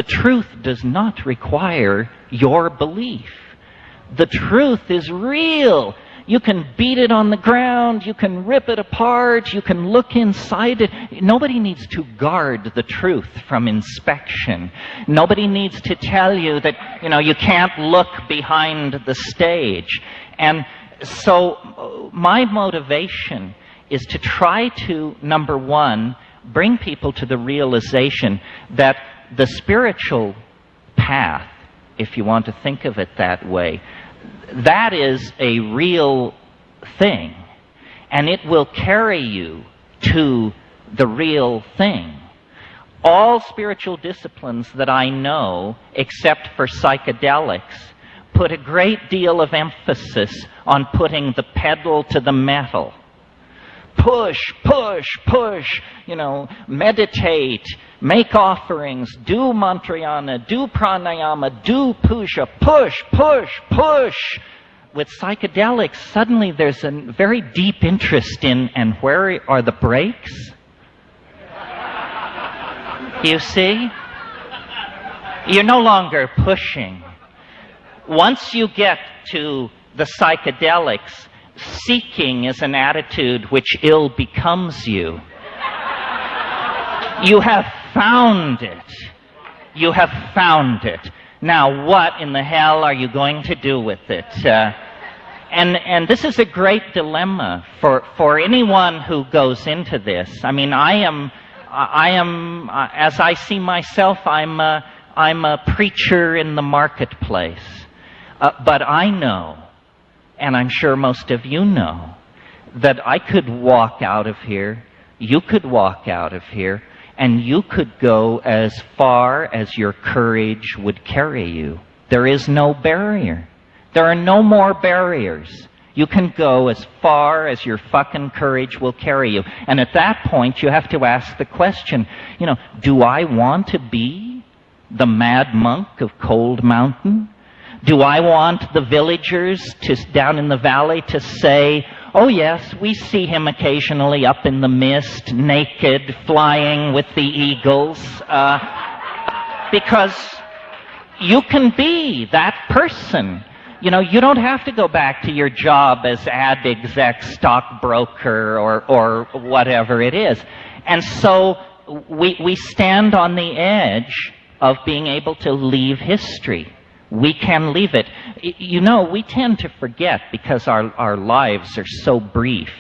The truth does not require your belief. The truth is real. You can beat it on the ground, you can rip it apart, you can look inside it. Nobody needs to guard the truth from inspection. Nobody needs to tell you that, you can't look behind the stage. And so my motivation is to try to, number one, bring people to the realization that the spiritual path, if you want to think of it that way, that is a real thing, and it will carry you to the real thing. All spiritual disciplines that I know, except for psychedelics, put a great deal of emphasis on putting the pedal to the metal. Push, push, push, meditate, make offerings, do mantrayana, do pranayama, do puja, push, push, push. With psychedelics, suddenly there's a very deep interest in, and where are the brakes? You see? You're no longer pushing. Once you get to the psychedelics, seeking is an attitude which ill becomes you. You have found it. You have found it. Now, what in the hell are you going to do with it? And this is a great dilemma for anyone who goes into this. I mean, I am, as I see myself, I'm a preacher in the marketplace. But I know, and I'm sure most of you know, that I could walk out of here, you could walk out of here, and you could go as far as your courage would carry you. There is no barrier. There are no more barriers. You can go as far as your fucking courage will carry you. And at that point, you have to ask the question, do I want to be the mad monk of Cold Mountain? Do I want the villagers down in the valley to say, oh yes, we see him occasionally up in the mist, naked, flying with the eagles? Because you can be that person. You don't have to go back to your job as ad exec, stockbroker, or whatever it is. And so we stand on the edge of being able to leave history. We can leave it. We tend to forget, because our lives are so brief,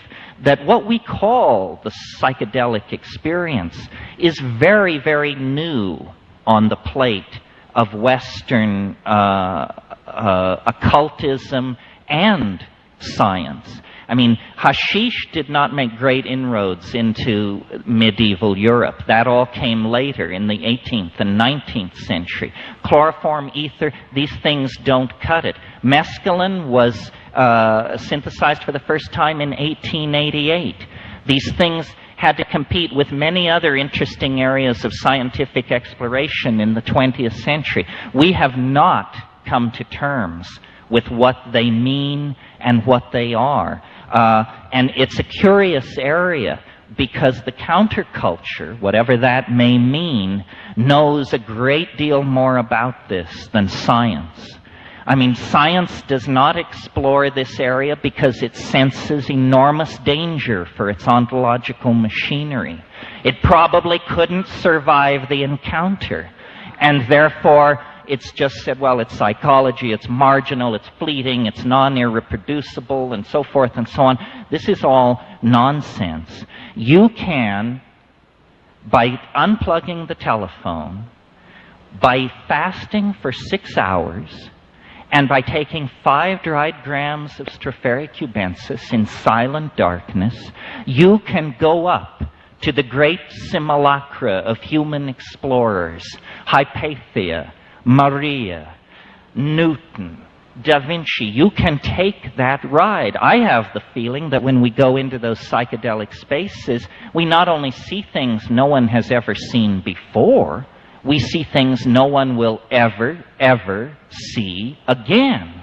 that what we call the psychedelic experience is very, very new on the plate of Western occultism and science. I mean, hashish did not make great inroads into medieval Europe. That all came later in the 18th and 19th century. Chloroform, ether, these things don't cut it. Mescaline was synthesized for the first time in 1888. These things had to compete with many other interesting areas of scientific exploration in the 20th century. We have not come to terms with what they mean and what they are. And it's a curious area, because the counterculture, whatever that may mean, knows a great deal more about this than science. I mean, science does not explore this area because it senses enormous danger for its ontological machinery. It probably couldn't survive the encounter, and therefore it's just said, well, it's psychology, it's marginal, it's fleeting, it's non-irreproducible, and so forth and so on. This is all nonsense. You can, by unplugging the telephone, by fasting for 6 hours, and by taking 5 dried grams of Stropharia cubensis in silent darkness, you can go up to the great simulacra of human explorers, Hypatia, Maria, Newton, Da Vinci. You can take that ride. I have the feeling that when we go into those psychedelic spaces, we not only see things no one has ever seen before, we see things no one will ever see again.